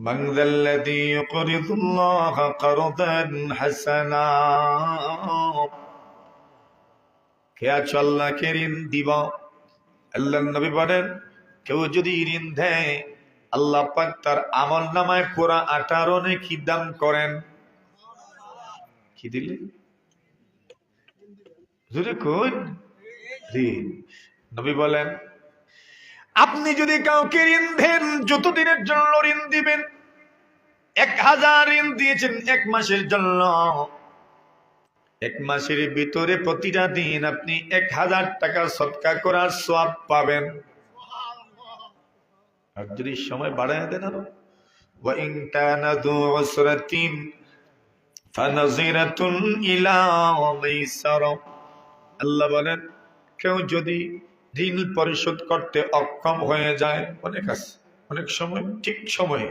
মান যাল্লাযী ইউকরিদুল্লাহ করদান হাসানা, কে আছে আল্লাহকে ঋণ দিব। আল্লাহর নবী বলেন, কেউ যদি ঋণ দেয় আল্লাহ পাক তার আমল নামায় পুরা 18 নেকি দান করেন। কি দিলে যদি কোন ঋণ, নবী বলেন আপনি যদি কাউকে ঋণ দেন, যতদিনের জন্য ঋণ দিবেন, 1000 ঋণ দিয়েছেন 1 মাসের জন্য, 1 মাসের ভিতরে প্রতিটা দিন আপনি 1000 টাকা সদকা করার সওয়াব পাবেন। আর যদি সময় বাড়ায় দেন, ওয়া ইন কানা যু উসরাতিন ফানাযিরাতুন ইলা মাইসারা, আল্লাহ বলেন কেউ যদি ঋণ পরিশোধ করতে অক্ষম হয়ে যায়, অনেক আছে, অনেক সময় ঠিক সময়ে